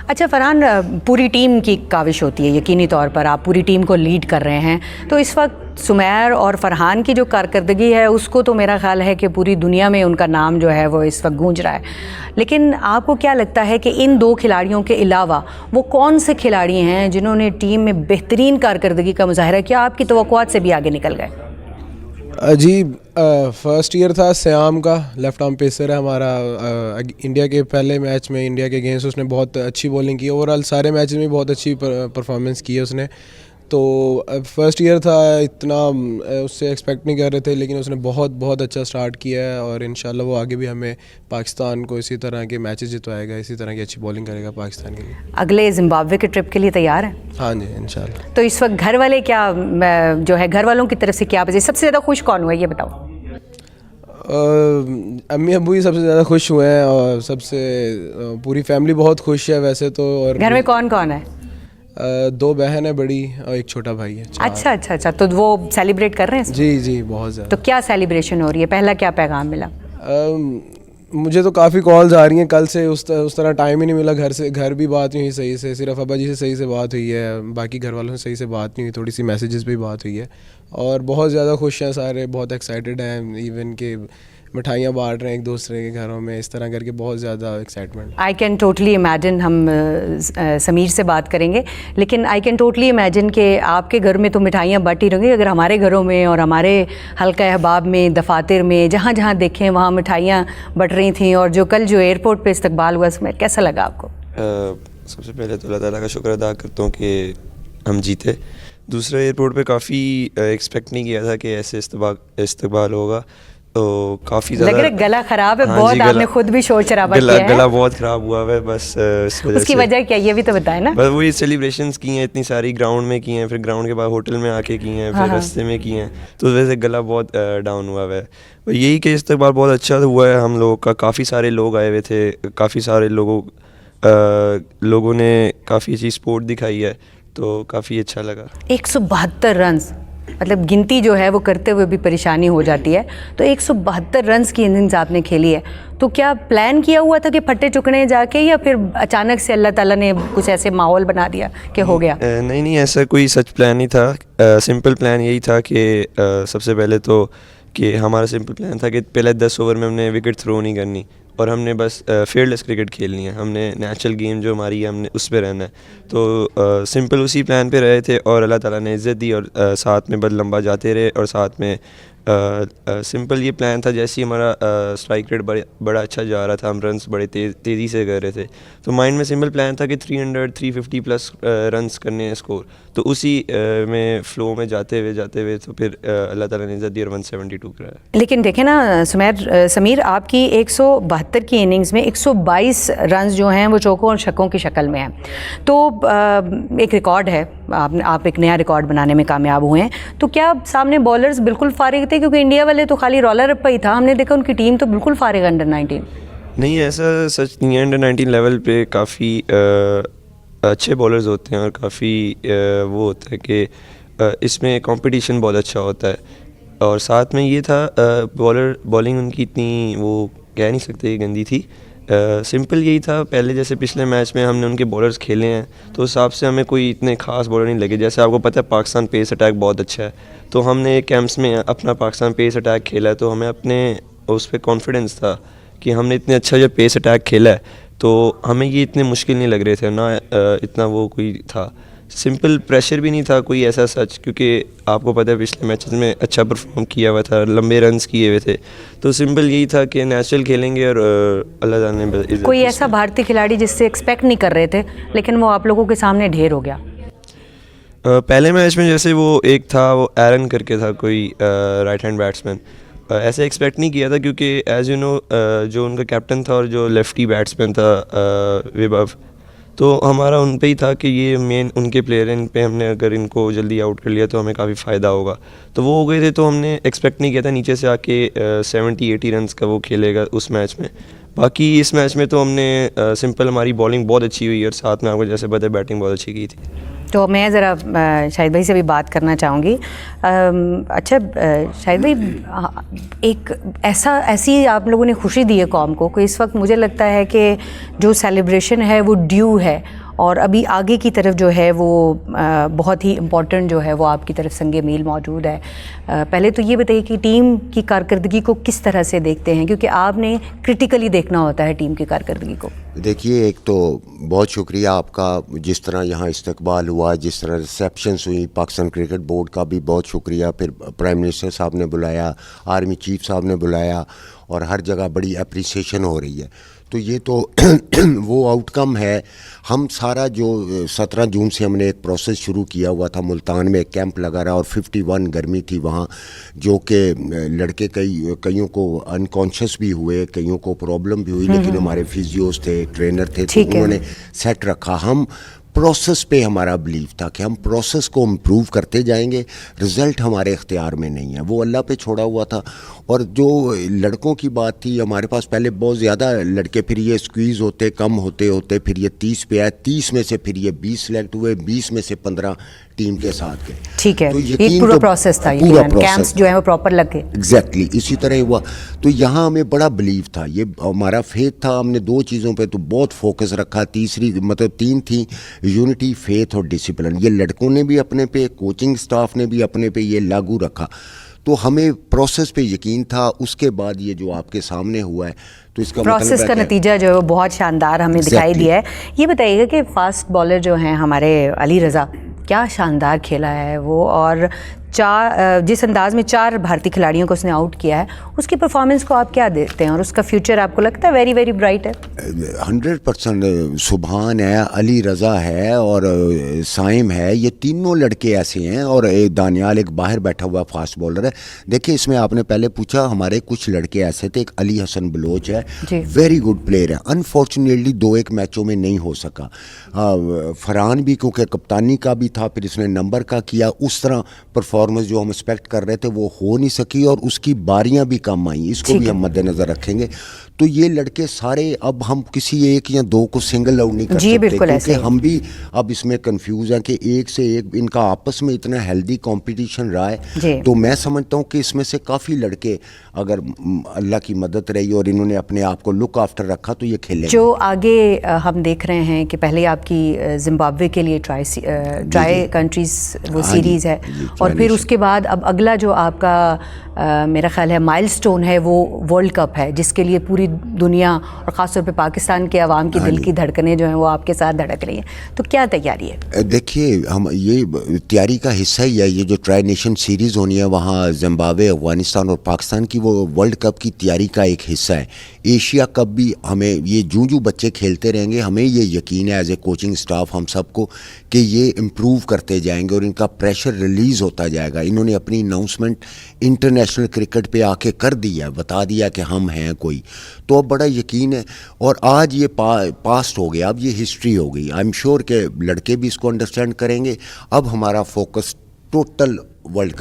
अच्छा फरहान, पूरी टीम की काविश होती है, यकीनी तौर पर आप पूरी टीम को लीड कर रहे हैं, तो इस वक्त सुमैर और फरहान की जो कारकर्दगी है उसको तो मेरा ख्याल है कि पूरी दुनिया में उनका नाम जो है वो इस वक्त गूंज रहा है। लेकिन आपको क्या लगता है कि इन दो खिलाड़ियों के अलावा वो कौन से खिलाड़ी हैं जिन्होंने टीम में बेहतरीन कारकर्दगी का मुजाहरा किया, आपकी तवक्कुआत से भी आगे निकल गए? जी, फर्स्ट ईयर था श्याम का, लेफ्ट आर्म पेसर है हमारा। इंडिया के पहले मैच में इंडिया के अगेंस्ट उसने बहुत अच्छी बॉलिंग की, ओवरऑल सारे मैचेस में बहुत अच्छी परफॉर्मेंस की है उसने। तो फर्स्ट ईयर था, इतना उससे एक्सपेक्ट नहीं कर रहे थे, लेकिन उसने बहुत अच्छा स्टार्ट किया है और इंशाल्लाह वो आगे भी हमें पाकिस्तान को इसी तरह के मैचेस जितवाएगा, इसी तरह की अच्छी बॉलिंग करेगा पाकिस्तान के लिए। अगले जिम्बाब्वे के ट्रिप के लिए तैयार हैं? हाँ जी, इंशाल्लाह। तो इस वक्त घर वाले क्या जो है, घर वालों की तरफ से क्या बजे सबसे ज़्यादा खुश कौन हुआ ये बताओ? अम्मी अब्बू ही सबसे ज़्यादा खुश हुए हैं और सबसे पूरी फैमिली बहुत खुश है वैसे तो। और घर में कौन कौन है? 2 बहन है बड़ी और एक छोटा भाई है। अच्छा, तो वो सेलिब्रेट कर रहे हैं? जी बहुत ज़्यादा। तो क्या सेलिब्रेशन हो रही है, पहला क्या पैगाम मिला? मुझे तो काफ़ी कॉल्स आ रही हैं, कल से उस तरह टाइम ही नहीं मिला, घर भी बात नहीं हुई सही से, सिर्फ अब्बा जी से सही से बात हुई है, बाकी घर वालों से सही से बात नहीं हुई, थोड़ी सी मैसेजेस पे बात हुई है। और बहुत ज़्यादा खुश हैं सारे, बहुत एक्साइटेड हैं, इवन के मिठाइयाँ बांट रहे हैं एक दूसरे के घरों में, इस तरह करके बहुत ज़्यादा excitement. I can totally imagine, हम समीर से बात करेंगे, लेकिन आई कैन टोटली इमेजिन कि आपके घर में तो मिठाइयाँ बट ही रहेंगी, अगर हमारे घरों में और हमारे हल्का अहबाब में, दफातर में, जहाँ जहाँ देखें वहाँ मिठाइयाँ बट रही थी। और जो कल जो एयरपोर्ट पे इस्तकबाल हुआ उसमें कैसा लगा आपको? सबसे पहले तो अल्लाह ताला का शुक्र अदा करता हूँ कि हम जीते। दूसरा, एयरपोर्ट पे काफ़ी एक्सपेक्ट नहीं किया था कि ऐसे इस्तकबाल होगा, तो काफ़ी ज़्यादा लग रहा है गला ख़राब है। हाँ बहुत जी, आपने खुद भी शोर शराबा किया है। गला बहुत ख़राब हुआ है बस इस वजह उसकी से। वजह क्या, ये भी तो बताएं ना। बस वही सेलिब्रेशंस की हैं इतनी सारी, ग्राउंड में की हैं, फिर ग्राउंड के बाद होटल में आके की हैं, फिर रास्ते में की हैं, तो उस वजह से गला बहुत डाउन हुआ है। यही कि इस्तकबाल बहुत अच्छा हुआ है हम लोगों का, काफ़ी सारे लोग आए हुए थे, काफ़ी सारे लोगों ने काफ़ी अच्छी सपोर्ट दिखाई है, तो काफ़ी अच्छा लगा। 172 रन, मतलब गिनती जो है वो करते हुए भी परेशानी हो जाती है। तो 172 रन की इनिंग्स आपने खेली है, तो क्या प्लान किया हुआ था कि फट्टे चुकने जाके, या फिर अचानक से अल्लाह ताला ने कुछ ऐसे माहौल बना दिया कि हो गया? नहीं, ऐसा कोई सच प्लान नहीं था। सिंपल प्लान यही था कि सबसे पहले तो कि हमारा सिंपल प्लान था कि पहले 10 ओवर में हमने विकेट थ्रो नहीं करनी और हमने बस फेयरलेस क्रिकेट खेलनी है, हमने नेचुरल गेम जो हमारी है हमने उस पर रहना है। तो सिंपल उसी प्लान पे रहे थे और अल्लाह ताला ने इज़्ज़त दी और साथ में बस लंबा जाते रहे और साथ में सिंपल ये प्लान था। जैसे ही हमारा स्ट्राइक रेट बड़ा अच्छा जा रहा था, हम रन्स बड़े तेज़ी से कर रहे थे, तो माइंड में सिंपल प्लान था कि 300-350 प्लस रन्स करने हैं स्कोर। तो उसी में फ़्लो में जाते हुए तो फिर अल्लाह ताला ने इज़्ज़त दी और 172 कराया। लेकिन देखें ना समीर, आपकी 172 की इनिंग्स में 122 रन जो हैं वो चौकों और छक्कों की शक्ल में हैं, तो एक रिकॉर्ड है, आप एक नया रिकॉर्ड बनाने में कामयाब हुए हैं। तो क्या सामने बॉलर्स बिल्कुल फारिग थे, क्योंकि इंडिया वाले तो खाली रोलर रप्पा ही था, हमने देखा उनकी टीम तो बिल्कुल फारिग अंडर 19? नहीं, ऐसा सच नहीं है। अंडर 19 लेवल पे काफ़ी अच्छे बॉलर्स होते हैं और काफ़ी वो होता है कि इसमें कंपटीशन बहुत अच्छा होता है। और साथ में ये था, बॉलिंग उनकी इतनी वो कह नहीं सकते गंदी थी। सिंपल यही था, पहले जैसे पिछले मैच में हमने उनके बॉलर्स खेले हैं तो उस हिसाब से हमें कोई इतने ख़ास बॉलर नहीं लगे। जैसे आपको पता है पाकिस्तान पेस अटैक बहुत अच्छा है, तो हमने कैंप्स में अपना पाकिस्तान पेस अटैक खेला है, तो हमें अपने उस पर कॉन्फिडेंस था कि हमने इतने अच्छा जो पेस अटैक खेला है, तो हमें ये इतने मुश्किल नहीं लग रहे थे ना, इतना वो कोई था। सिंपल प्रेशर भी नहीं था कोई ऐसा सच, क्योंकि आपको पता है पिछले मैचेस में अच्छा परफॉर्म किया हुआ था, लंबे रन्स किए हुए थे, तो सिंपल यही था कि नेचुरल खेलेंगे और अल्लाह ताला ने कोई ऐसा भारतीय खिलाड़ी जिससे एक्सपेक्ट नहीं कर रहे थे लेकिन वो आप लोगों के सामने ढेर हो गया? पहले मैच में जैसे वो एक था, वो एरन करके था कोई राइट हैंड बैट्समैन, ऐसे एक्सपेक्ट नहीं किया था क्योंकि एज यू नो जो उनका कैप्टन था और जो लेफ्टी बैट्समैन था विभव, तो हमारा उन पे ही था कि ये मेन उनके प्लेयर हैं, इन पे हमने अगर इनको जल्दी आउट कर लिया तो हमें काफ़ी फ़ायदा होगा। तो वो हो गए थे, तो हमने एक्सपेक्ट नहीं किया था नीचे से आके 70-80 रन्स का वो खेलेगा उस मैच में। बाकी इस मैच में तो हमने सिंपल हमारी बॉलिंग बहुत अच्छी हुई और साथ में आपको जैसे पता है बैटिंग बहुत अच्छी की थी। तो मैं ज़रा शाहिद भाई से भी बात करना चाहूँगी। अच्छा शाहिद भाई, एक ऐसी आप लोगों ने खुशी दी है कौम को कि इस वक्त मुझे लगता है कि जो सेलिब्रेशन है वो ड्यू है, और अभी आगे की तरफ जो है वो बहुत ही इम्पोर्टेंट जो है वो आपकी तरफ संगे मील मौजूद है। पहले तो ये बताइए कि टीम की कारकर्दगी को किस तरह से देखते हैं, क्योंकि आपने क्रिटिकली देखना होता है टीम की कारकर्दगी को। देखिए, एक तो बहुत शुक्रिया आपका, जिस तरह यहाँ इस्तकबाल हुआ, जिस तरह रिसेप्शंस हुई, पाकिस्तान क्रिकेट बोर्ड का भी बहुत शुक्रिया। फिर प्राइम मिनिस्टर साहब ने बुलाया, आर्मी चीफ साहब ने बुलाया, और हर जगह बड़ी अप्रिसिएशन हो रही है। तो ये तो वो आउटकम है। हम सारा जो 17 जून से हमने एक प्रोसेस शुरू किया हुआ था, मुल्तान में एक कैंप लगा रहा, और 51 गर्मी थी वहाँ, जो कि लड़के कईयों को अनकॉन्शियस भी हुए, कईयों को प्रॉब्लम भी हुई, लेकिन हमारे फिजियोज थे, ट्रेनर थे, तो उन्होंने सेट रखा। हम प्रोसेस पे हमारा बिलीव था कि हम प्रोसेस को इम्प्रूव करते जाएंगे, रिज़ल्ट हमारे इख्तियार में नहीं है, वो अल्लाह पे छोड़ा हुआ था। और जो लड़कों की बात थी, हमारे पास पहले बहुत ज़्यादा लड़के, फिर ये स्क्वीज़ होते, कम होते होते फिर ये 30 पे आए, 30 में से फिर ये 20 सेलेक्ट हुए, 20 में से 15 टीम के साथ गए। ठीक है, तो एक पूरा प्रोसेस था, पूरा कैंप्स जो है वो प्रॉपर लग गए। एग्जैक्टली इसी तरह हुआ। तो यहाँ हमें बड़ा बिलीव था, ये हमारा फेथ था। हमने 2 चीज़ों पे तो बहुत फोकस रखा, तीसरी मतलब 3 थी, यूनिटी, फेथ और डिसिप्लिन। ये लड़कों ने भी अपने पे, कोचिंग स्टाफ ने भी अपने पे ये लागू रखा। तो हमें प्रोसेस पे यकीन था। उसके बाद ये जो आपके सामने हुआ है, तो इसका प्रोसेस का नतीजा जो है वो बहुत शानदार हमें दिखाई दिया है। ये बताइएगा कि फास्ट बॉलर जो हैं हमारे अली रज़ा, क्या शानदार खेला है वो, और जिस अंदाज में 4 भारतीय खिलाड़ियों को उसने आउट किया है, उसकी परफॉर्मेंस को आप क्या देखते हैं, और उसका फ्यूचर आपको लगता है वेरी वेरी ब्राइट है? 100% सुभान है, अली रज़ा है और साइम है, ये तीनों लड़के ऐसे हैं। और एक दानियाल एक बाहर बैठा हुआ फास्ट बॉलर है। देखिए, इसमें आपने पहले पूछा, हमारे कुछ लड़के ऐसे थे, एक अली हसन बलोच है, वेरी गुड प्लेयर है, अनफॉर्चुनेटली 2-1 मैचों में नहीं हो सका। फरहान भी क्योंकि कप्तानी का भी था, फिर इसने नंबर का किया, उस तरह परफॉर्मेंस जो हम एक्सपेक्ट कर रहे थे वो हो नहीं सकी, और उसकी बारियां भी कम आई, इसको भी हम मद्देनजर रखेंगे। तो ये लड़के सारे, अब हम किसी एक या 2 को सिंगल आउट नहीं कर सकते, क्योंकि हम भी अब इसमें कंफ्यूज हैं कि एक से एक इनका आपस में इतना हेल्दी कंपटीशन रहा है। तो मैं समझता हूँ कि इसमें से काफ़ी लड़के, अगर अल्लाह की मदद रही और इन्होंने अपने आप को लुक आफ्टर रखा, तो ये खेलेंगे। जो आगे हम देख रहे हैं कि पहले आपकी जिम्बाब्वे के लिए ट्राई कंट्रीज वो सीरीज़ है, और फिर उसके बाद अब अगला जो आपका मेरा ख्याल है माइलस्टोन है, वो वर्ल्ड कप है, जिसके लिए पूरी दुनिया और ख़ासतौर पे पाकिस्तान के अवाम की दिल की धड़कनें जो हैं वो आपके साथ धड़क रही हैं। तो क्या तैयारी है? देखिए, हम ये तैयारी का हिस्सा ही है। ये जो ट्राई नेशन सीरीज़ होनी है, वहाँ जिम्बाब्वे, अफगानिस्तान और पाकिस्तान की, वो वर्ल्ड कप की तैयारी का एक हिस्सा है। एशिया कप भी हमें, ये जूं बच्चे खेलते रहेंगे, हमें ये यकीन है एज ए कोचिंग स्टाफ हम सबको कि ये इम्प्रूव करते जाएंगे और इनका प्रेशर रिलीज़ होता जाएगा। इन्होंने अपनी अनाउंसमेंट इंटरनेशनल क्रिकेट पे आके कर दिया है, बता दिया कि हम हैं कोई, तो अब बड़ा यकीन है। और आज ये पास्ट हो गया, अब ये हिस्ट्री हो गई। आई एम श्योर कि लड़के भी इसको अंडरस्टैंड करेंगे। अब हमारा फोकस टोटल वर्ल्ड कप